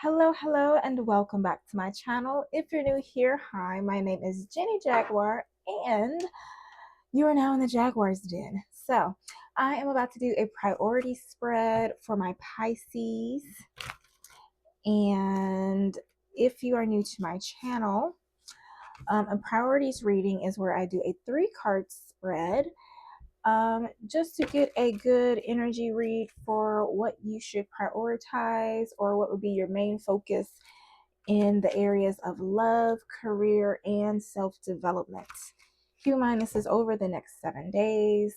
Hello, and welcome back to my channel. If you're new here, hi, my name is Jenny Jaguar, and you are now in the Jaguar's Den. So, I am about to do a priority spread for my Pisces. And if you are new to my channel, a priorities reading is where I do a 3-card spread just to get a good energy read for what you should prioritize or what would be your main focus in the areas of love, career, and self-development. Q- is over the next 7 days.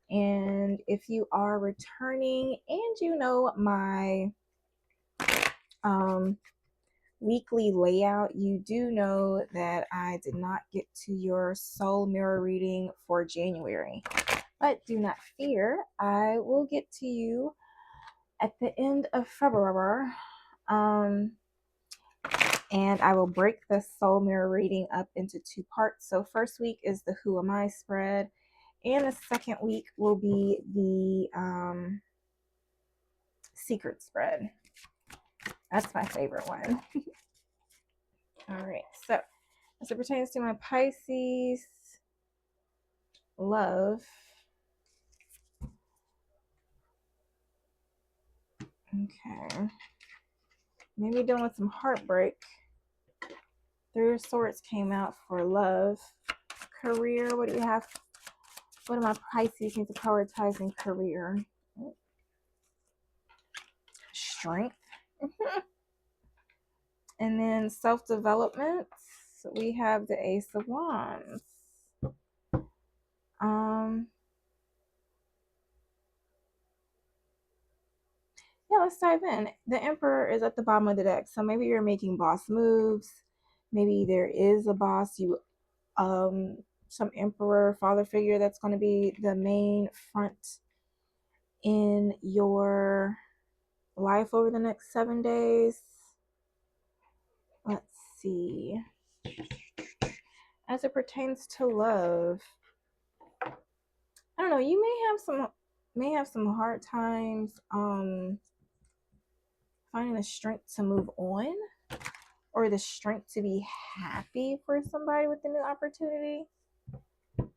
And if you are returning and you know my weekly layout, you do know that I did not get to your soul mirror reading for January. But do not fear, I will get to you at the end of February. And I will break the soul mirror reading up into 2 parts. So first week is the Who Am I spread, and the second week will be the secret spread. That's my favorite one. All right, so as it pertains to my Pisces love, okay, maybe dealing with some heartbreak. 3 of Swords came out for love. Career, what do you have? What do my Pisces need to prioritize in career? Strength. And then self-development, we have the Ace of Wands. Yeah, let's dive in. The Emperor is at the bottom of the deck, so maybe you're making boss moves. Maybe there is a boss, some Emperor, father figure that's going to be the main front in your life over the next 7 days. Let's see. As it pertains to love, I don't know, you may have some hard times finding the strength to move on or the strength to be happy for somebody with a new opportunity.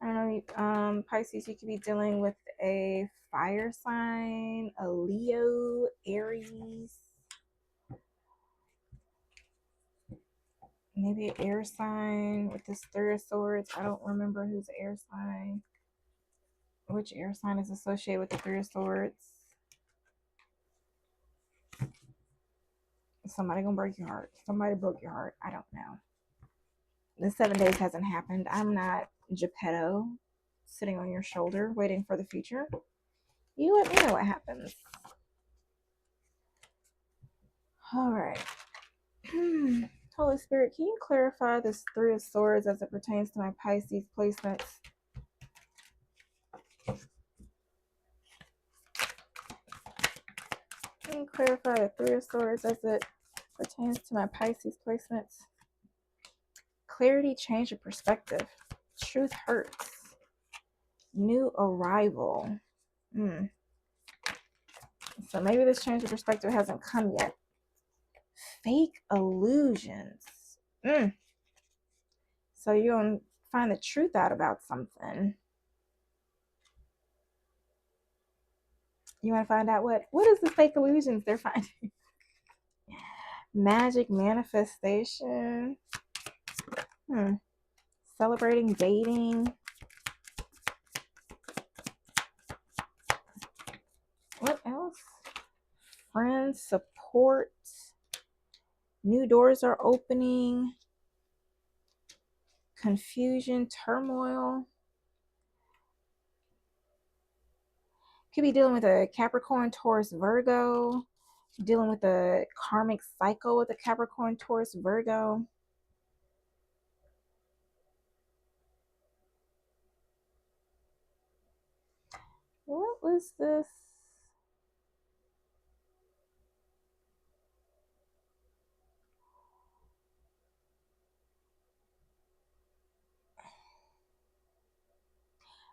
I don't know, Pisces, you could be dealing with a fire sign, a Leo, Aries, maybe an air sign with this 3 of Swords. I don't remember who's the air sign. Which air sign is associated with the 3 of Swords? Somebody gonna break your heart. Somebody broke your heart. I don't know. The 7 days hasn't happened. I'm not Geppetto sitting on your shoulder waiting for the future. You let me know what happens. All right. Holy Spirit, can you clarify this 3 of Swords as it pertains to my Pisces placements? Can you clarify the 3 of Swords as it pertains to my Pisces placements? Clarity, change of perspective. Truth hurts. New arrival. So maybe this change of perspective hasn't come yet. Fake illusions. So you're going to find the truth out about something. You want to find out what is the fake illusions they're finding? Magic manifestation. Celebrating dating. What else? Friends, support. New doors are opening. Confusion, turmoil. Could be dealing with a Capricorn, Taurus, Virgo. Dealing with a karmic cycle with a Capricorn, Taurus, Virgo. What was this?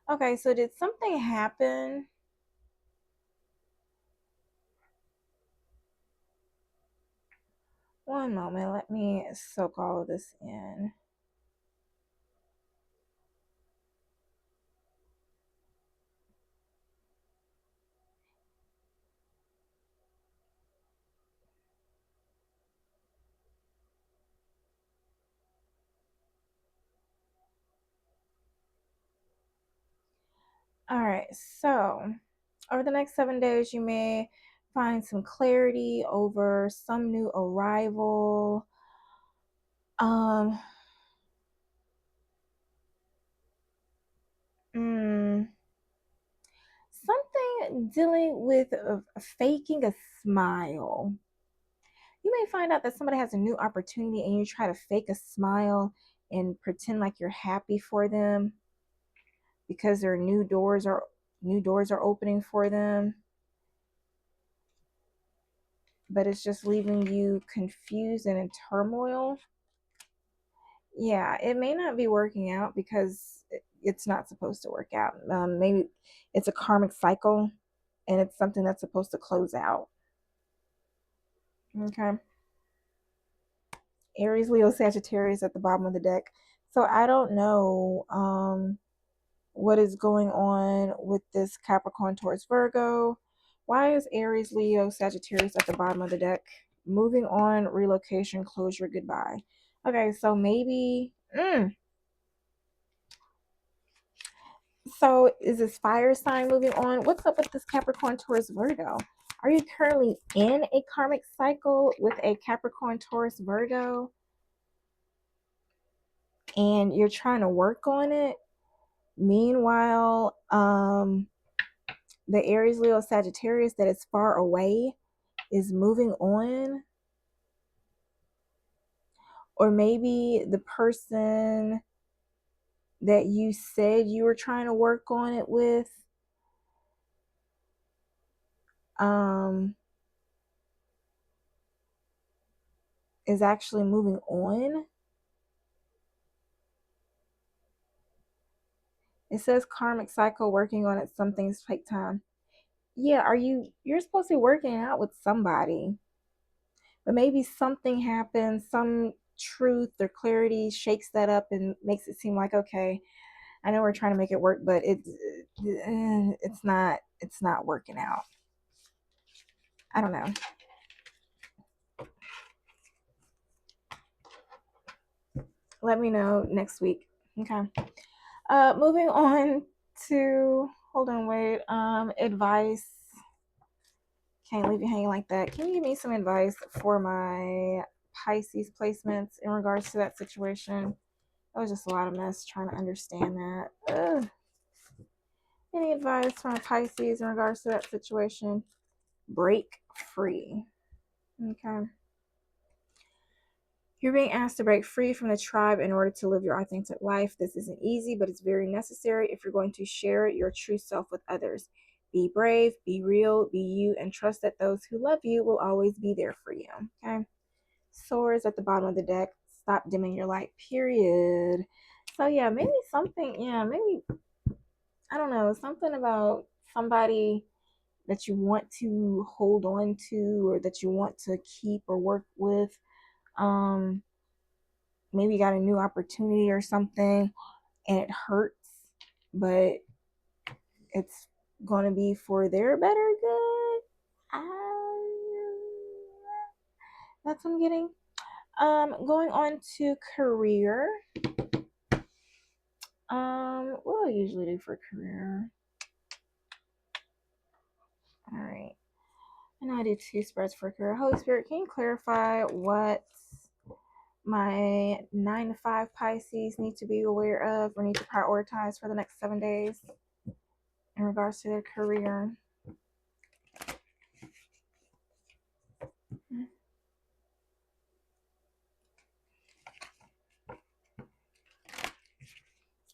Okay, so did something happen? One moment. Let me soak all of this in. All right. So, over the next 7 days, you may find some clarity over some new arrival. Um, mm, Something dealing with faking a smile. You may find out that somebody has a new opportunity and you try to fake a smile and pretend like you're happy for them because their new doors are opening for them, but it's just leaving you confused and in turmoil. Yeah, it may not be working out because it's not supposed to work out. Maybe it's a karmic cycle and it's something that's supposed to close out. Okay. Aries, Leo, Sagittarius at the bottom of the deck. So I don't know what is going on with this Capricorn, Taurus, Virgo. Why is Aries, Leo, Sagittarius at the bottom of the deck? Moving on, relocation, closure, goodbye. Okay, so maybe. So is this fire sign moving on? What's up with this Capricorn, Taurus, Virgo? Are you currently in a karmic cycle with a Capricorn, Taurus, Virgo? And you're trying to work on it? Meanwhile, the Aries, Leo, Sagittarius that is far away is moving on. Or maybe the person that you said you were trying to work on it with um, is actually moving on. It says karmic cycle, working on it. Some things take time. Yeah, you're supposed to be working out with somebody, but maybe something happens, some truth or clarity shakes that up and makes it seem like, okay, I know we're trying to make it work, but it's not working out. I don't know. Let me know next week. Okay. Moving on to, hold on, wait. Advice. Can't leave you hanging like that. Can you give me some advice for my Pisces placements in regards to that situation? That was just a lot of mess trying to understand that. Ugh. Any advice for my Pisces in regards to that situation? Break free. Okay. You're being asked to break free from the tribe in order to live your authentic life. This isn't easy, but it's very necessary if you're going to share your true self with others. Be brave, be real, be you, and trust that those who love you will always be there for you. Okay. Swords at the bottom of the deck. Stop dimming your light, period. So, yeah, maybe something, maybe, I don't know, something about somebody that you want to hold on to or that you want to keep or work with. Um, Maybe you got a new opportunity or something and it hurts, but it's going to be for their better good. That's what I'm getting. Going on to career. What do I usually do for career? All right. And I do 2 spreads for career. Holy Spirit, can you clarify what my 9 to 5 Pisces need to be aware of or need to prioritize for the next 7 days in regards to their career?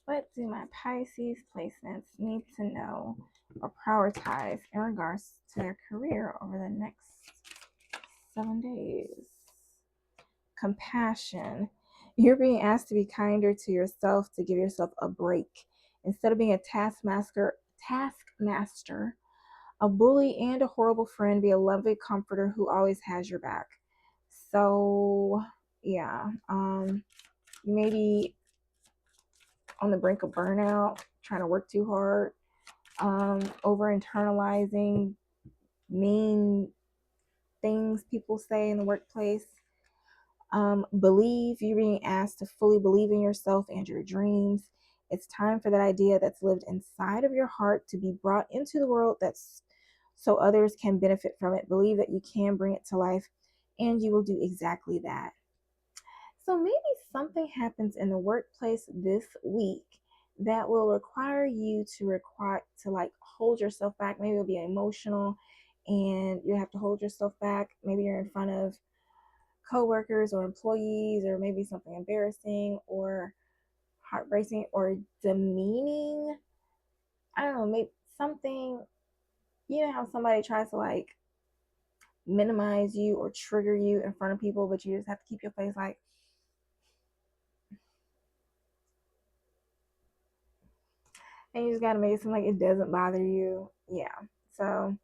What do my Pisces placements need to know or prioritize in regards to their career over the next 7 days? Compassion. You're being asked to be kinder to yourself, to give yourself a break. Instead of being a taskmaster, a bully, and a horrible friend, be a loving comforter who always has your back. So yeah, you may be on the brink of burnout, trying to work too hard, over internalizing mean things people say in the workplace. Believe you're being asked to fully believe in yourself and your dreams. It's time for that idea that's lived inside of your heart to be brought into the world, that's so others can benefit from it. Believe that you can bring it to life, and you will do exactly that. So maybe something happens in the workplace this week that will require you to like hold yourself back. Maybe it'll be emotional and you have to hold yourself back. Maybe you're in front of coworkers or employees, or maybe something embarrassing or heartbreaking or demeaning. I don't know, maybe something, you know how somebody tries to like minimize you or trigger you in front of people, but you just have to keep your face like, and you just gotta make it seem like it doesn't bother you. Yeah. So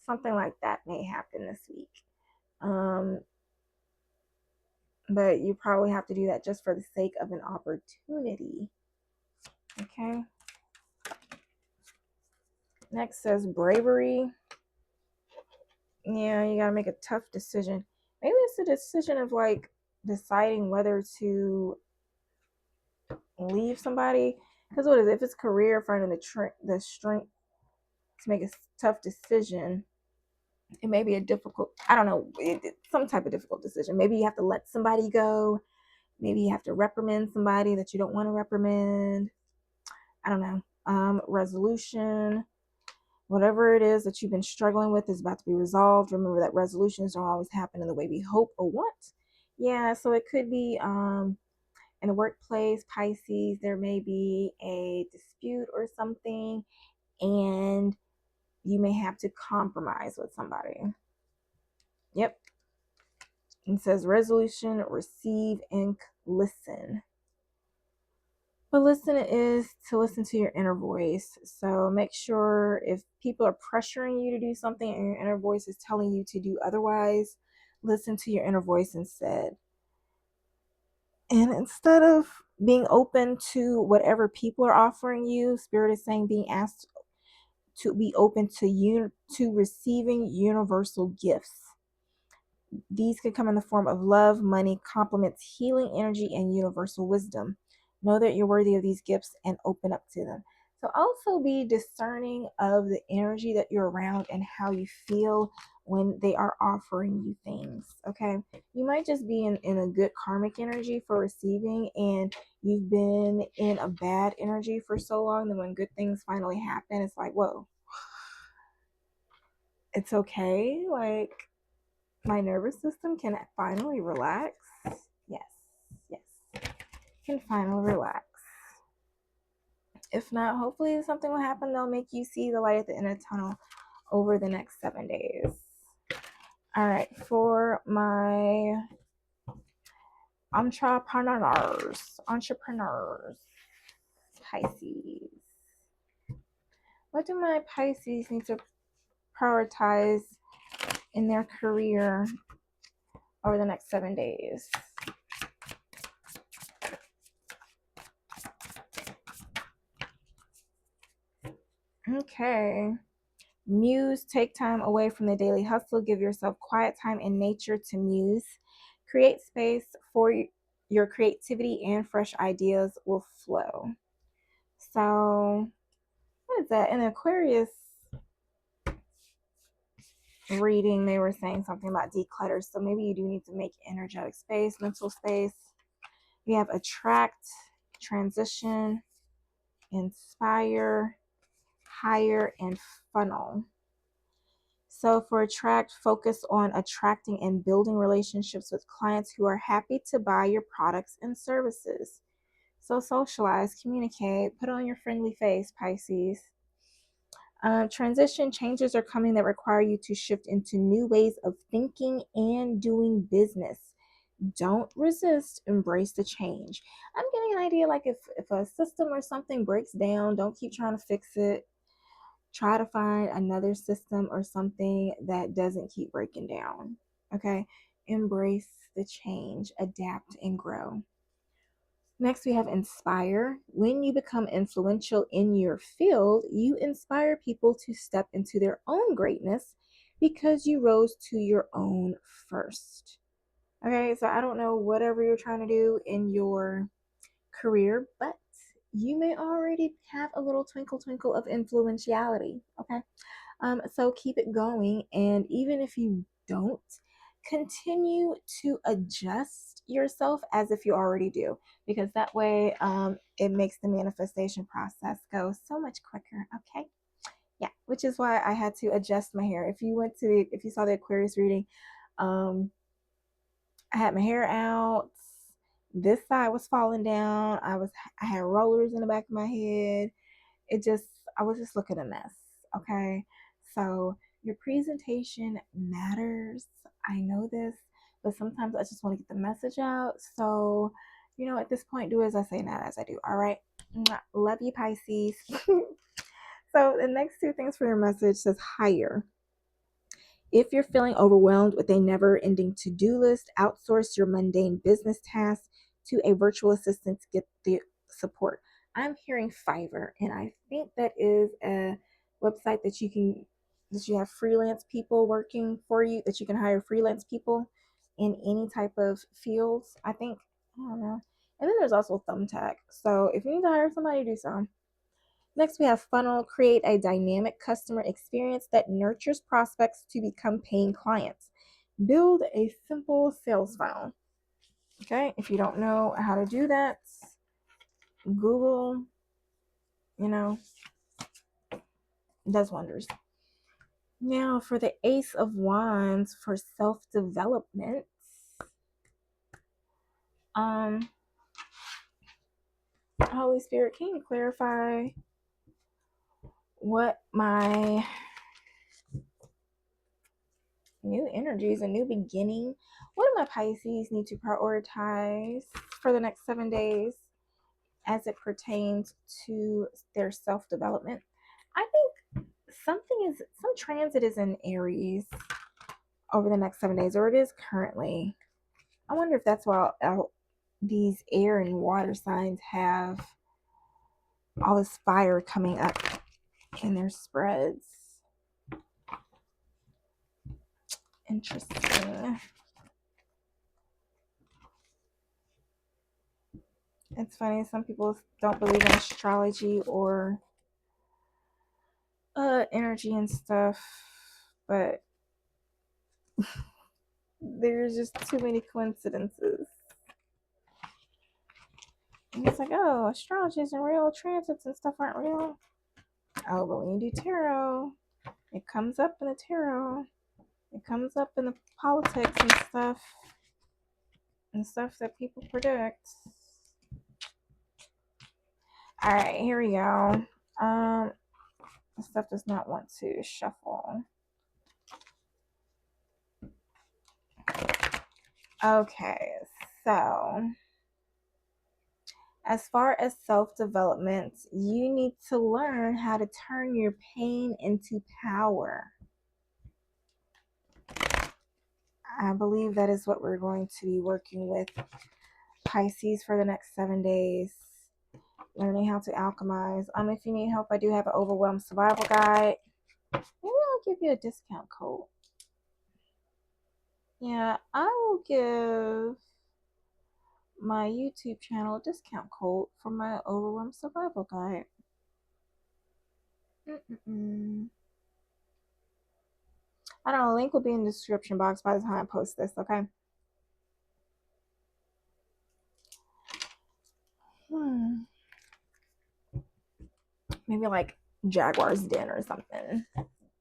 something like that may happen this week. Um, but you probably have to do that just for the sake of an opportunity. Okay. Next says bravery. Yeah, you gotta make a tough decision. Maybe it's a decision of like deciding whether to leave somebody. Because what is it? If it's career, finding the strength to make a tough decision, it may be a difficult, I don't know, some type of difficult decision. Maybe you have to let somebody go. Maybe you have to reprimand somebody that you don't want to reprimand. I don't know. Resolution, whatever it is that you've been struggling with is about to be resolved. Remember that resolutions don't always happen in the way we hope or want. Yeah, so it could be in the workplace, Pisces, there may be a dispute or something, and you may have to compromise with somebody. Yep. It says resolution, receive, and listen. But listen is to listen to your inner voice. So make sure if people are pressuring you to do something and your inner voice is telling you to do otherwise, listen to your inner voice instead. And instead of being open to whatever people are offering you, Spirit is saying being asked to be open to receiving universal gifts. These could come in the form of love, money, compliments, healing energy, and universal wisdom. Know that you're worthy of these gifts and open up to them. So also be discerning of the energy that you're around and how you feel when they are offering you things. Okay. You might just be in a good karmic energy for receiving, and you've been in a bad energy for so long that when good things finally happen, it's like, whoa, it's okay. Like, my nervous system can finally relax. Yes, yes, can finally relax. If not, hopefully something will happen that'll make you see the light at the end of the tunnel over the next 7 days. All right, for my entrepreneurs, Pisces. What do my Pisces need to prioritize in their career over the next 7 days? Okay. Muse, take time away from the daily hustle. Give yourself quiet time in nature to muse. Create space for your creativity, and fresh ideas will flow. So, what is that? In Aquarius reading, they were saying something about declutter. So, maybe you do need to make energetic space, mental space. We have attract, transition, inspire, hire, and funnel. So for attract, focus on attracting and building relationships with clients who are happy to buy your products and services. So socialize, communicate, put on your friendly face, Pisces. Transition, changes are coming that require you to shift into new ways of thinking and doing business. Don't resist, embrace the change. I'm getting an idea like if a system or something breaks down, don't keep trying to fix it. Try to find another system or something that doesn't keep breaking down. Okay. embrace the change, adapt, and grow. Next, we have inspire. When you become influential in your field, you inspire people to step into their own greatness because you rose to your own first. Okay, so I don't know whatever you're trying to do in your career, but you may already have a little twinkle twinkle of influentiality. Okay, so keep it going, and even if you don't, continue to adjust yourself as if you already do, because that way it makes the manifestation process go so much quicker. Okay, yeah, which is why I had to adjust my hair. If you saw the Aquarius reading, um, I had my hair out. This side was falling down. I had rollers in the back of my head. I was just looking a mess. Okay. So your presentation matters. I know this, but sometimes I just want to get the message out. So, at this point, do as I say, not as I do. All right. Love you, Pisces. So the next two things for your message says hire. If you're feeling overwhelmed with a never ending to do list, outsource your mundane business tasks to a virtual assistant to get the support. I'm hearing Fiverr, and I think that is a website that you have freelance people working for you, that you can hire freelance people in any type of fields. I think, I don't know. And then there's also Thumbtack. So if you need to hire somebody, do so. Next, we have funnel. Create a dynamic customer experience that nurtures prospects to become paying clients. Build a simple sales funnel. Okay, if you don't know how to do that, Google, does wonders. Now, for the Ace of Wands for self development, Holy Spirit, can you clarify what my new energies, a new beginning? What do my Pisces need to prioritize for the next 7 days as it pertains to their self-development? I think some transit is in Aries over the next 7 days, or it is currently. I wonder if that's why these air and water signs have all this fire coming up in their spreads. Interesting. It's funny, some people don't believe in astrology or energy and stuff, but there's just too many coincidences. And it's like, oh, astrology isn't real, transits and stuff aren't real. Oh, but when you do tarot, it comes up in the tarot. It comes up in the politics and stuff that people predict. All right, here we go. The stuff does not want to shuffle. Okay, so as far as self-development, you need to learn how to turn your pain into power. I believe that is what we're going to be working with, Pisces, for the next 7 days. Learning how to alchemize. If you need help, I do have an overwhelmed survival guide. Maybe I'll give you a discount code. Yeah, I will give my YouTube channel a discount code for my overwhelmed survival guide. I don't know, link will be in the description box by the time I post this, okay? Maybe like Jaguar's Den or something.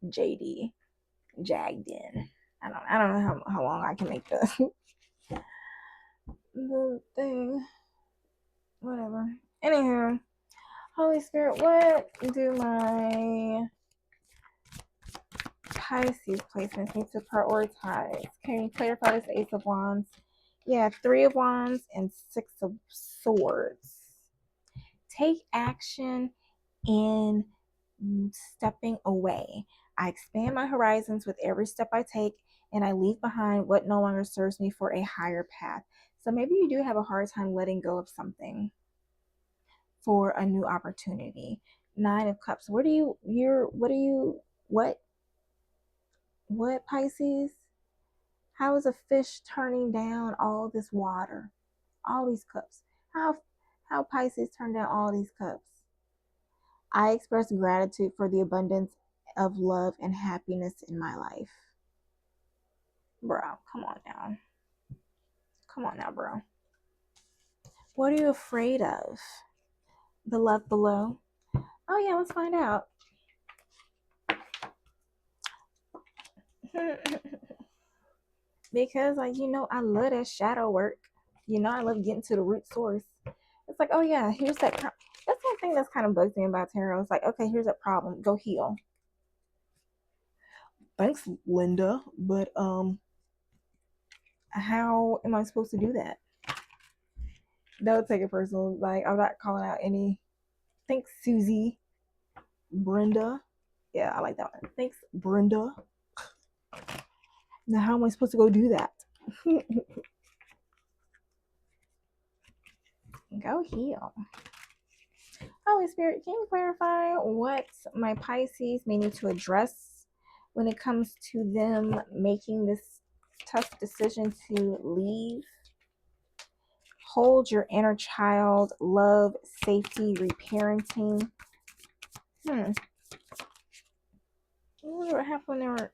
JD. Jag Den. I don't know how long I can make the the thing. Whatever. Anywho, Holy Spirit, what do my Pisces placements need to prioritize? Can you clarify this Ace of Wands? Yeah, 3 of Wands and 6 of Swords. Take action in stepping away. I expand my horizons with every step I take, and I leave behind what no longer serves me for a higher path. So maybe you do have a hard time letting go of something for a new opportunity. Nine of Cups. What Pisces? How is a fish turning down all this water, all these cups? How Pisces turn down all these cups? I express gratitude for the abundance of love and happiness in my life. Bro, come on now. Come on now, bro. What are you afraid of? The love below? Oh, yeah, let's find out. Because, like, I love that shadow work. I love getting to the root source. It's like, oh, yeah, here's that. That's one thing that's kind of bugs me about tarot. It's like, okay, here's a problem. Go heal. Thanks, Linda. But, how am I supposed to do that? Don't take it personal. Like, I'm not calling out any. Thanks, Susie. Brenda. Yeah, I like that one. Thanks, Brenda. Now, how am I supposed to go do that? Go heal. Holy Spirit, can you clarify what my Pisces may need to address when it comes to them making this tough decision to leave? Hold your inner child, love, safety, reparenting. I wonder what happened there.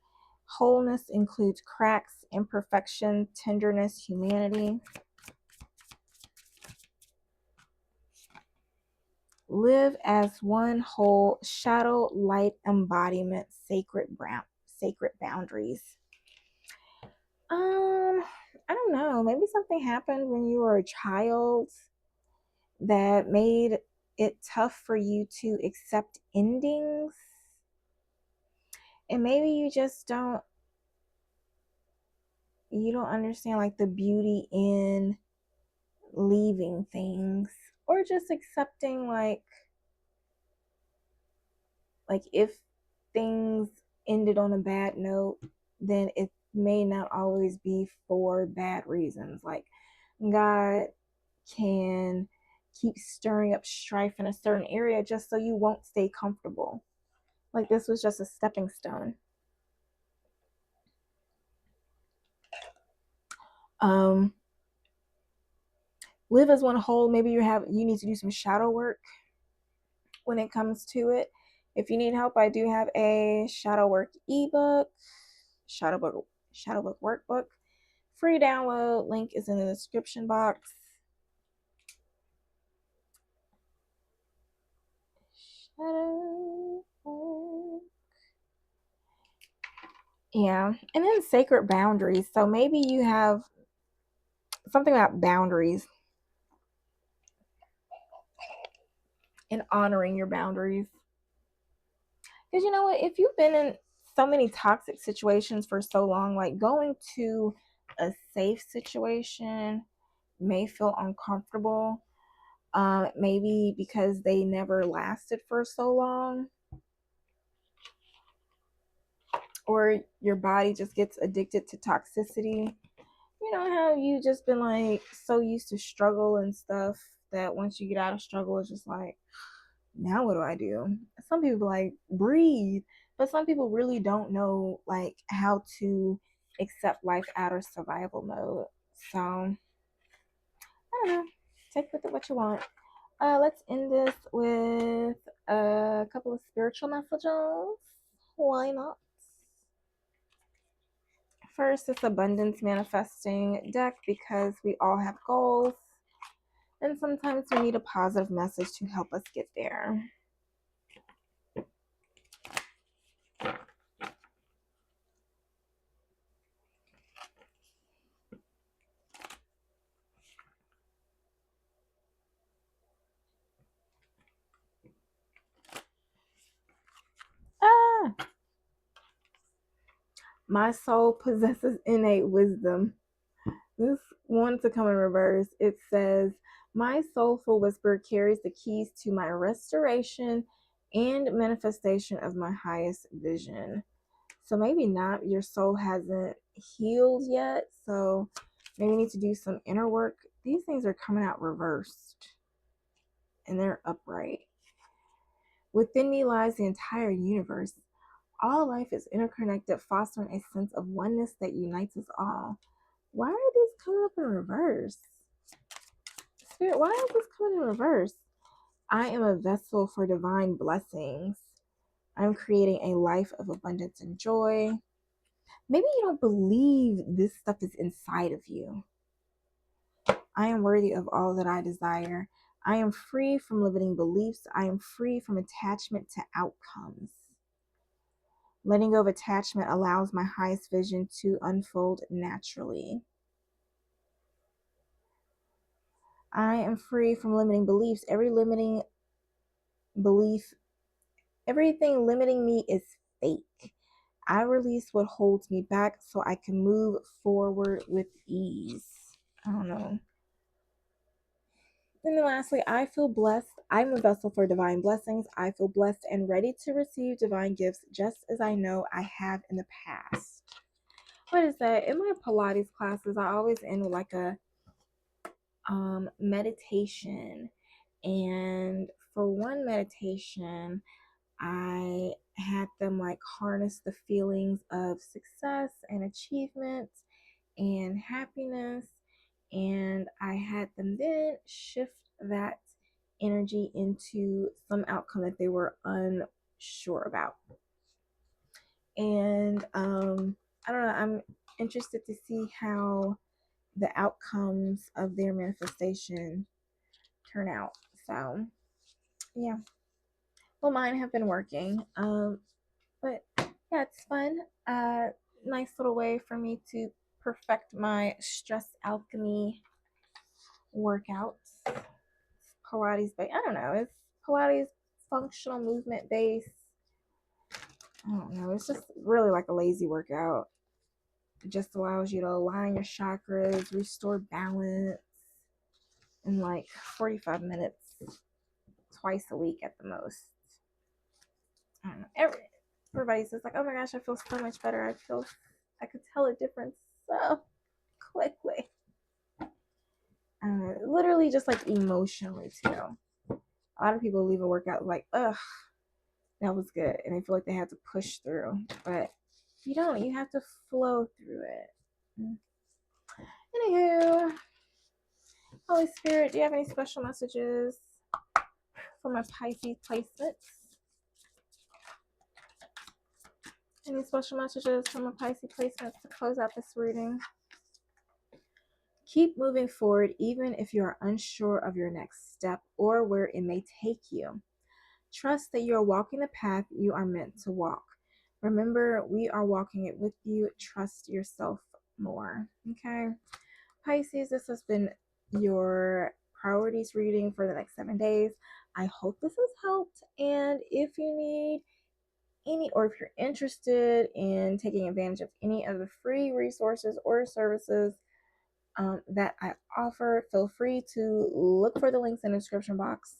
Wholeness includes cracks, imperfection, tenderness, humanity. Live as one whole, shadow, light, embodiment, sacred boundaries. I don't know. Maybe something happened when you were a child that made it tough for you to accept endings. And maybe you just don't understand like the beauty in leaving things, or just accepting like if things ended on a bad note, then it may not always be for bad reasons. Like God can keep stirring up strife in a certain area just so you won't stay comfortable. Like this was just a stepping stone. Live as one whole. Maybe you need to do some shadow work when it comes to it. If you need help, I do have a shadow work ebook, shadow book workbook. Free download. Link is in the description box. Yeah. And then sacred boundaries. So maybe you have something about boundaries and honoring your boundaries. Because you know what? If you've been in so many toxic situations for so long, like going to a safe situation may feel uncomfortable. Maybe because they never lasted for so long, or your body just gets addicted to toxicity. You know how you just been like so used to struggle and stuff that once you get out of struggle, it's just like, now what do I do? Some people like breathe, but some people really don't know like how to accept life out of survival mode. So I don't know. Take with it what you want. Let's end this with a couple of spiritual messages. Why not? First, it's abundance manifesting deck because we all have goals, and sometimes we need a positive message to help us get there. Ah! My soul possesses innate wisdom. This one to come in reverse. It says, my soulful whisper carries the keys to my restoration and manifestation of my highest vision. So maybe not, your soul hasn't healed yet, so maybe we need to do some inner work. These things are coming out reversed and they're upright. Within me lies the entire universe. All life is interconnected, fostering a sense of oneness that unites us all. Why are these coming up in reverse? Spirit, why is this coming in reverse? I am a vessel for divine blessings. I'm creating a life of abundance and joy. Maybe you don't believe this stuff is inside of you. I am worthy of all that I desire. I am free from limiting beliefs. I am free from attachment to outcomes. Letting go of attachment allows my highest vision to unfold naturally. I am free from limiting beliefs. Everything limiting me is fake. I release what holds me back so I can move forward with ease. I don't know. And then lastly, I feel blessed. I'm a vessel for divine blessings. I feel blessed and ready to receive divine gifts just as I know I have in the past. What is that? In my Pilates classes, I always end with like a meditation. And for one meditation, I had them like harness the feelings of success and achievement and happiness. And I had them then shift that energy into some outcome that they were unsure about. And I don't know, I'm interested to see how the outcomes of their manifestation turn out. So, yeah. Well, mine have been working. But yeah, it's fun. Nice little way for me to perfect my stress alchemy workouts. Pilates, but I don't know. It's Pilates functional movement based. I don't know. It's just really like a lazy workout. It just allows you to align your chakras, restore balance in like 45 minutes, twice a week at the most. I don't know. Everybody says like, "Oh my gosh, I feel so much better. I could tell a difference so quickly." Literally just like emotionally too. A lot of people leave a workout like, ugh, that was good. And they feel like they have to push through. But you don't. You have to flow through it. Anywho, Holy Spirit, do you have any special messages for my Pisces placements? Any special messages from my Pisces placements to close out this reading? Keep moving forward even if you are unsure of your next step or where it may take you. Trust that you are walking the path you are meant to walk. Remember, we are walking it with you. Trust yourself more. Okay. Pisces, this has been your priorities reading for the next 7 days. I hope this has helped. And if you need any, or if you're interested in taking advantage of any of the free resources or services that I offer, feel free to look for the links in the description box.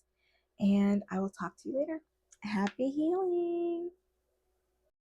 And I will talk to you later. Happy healing.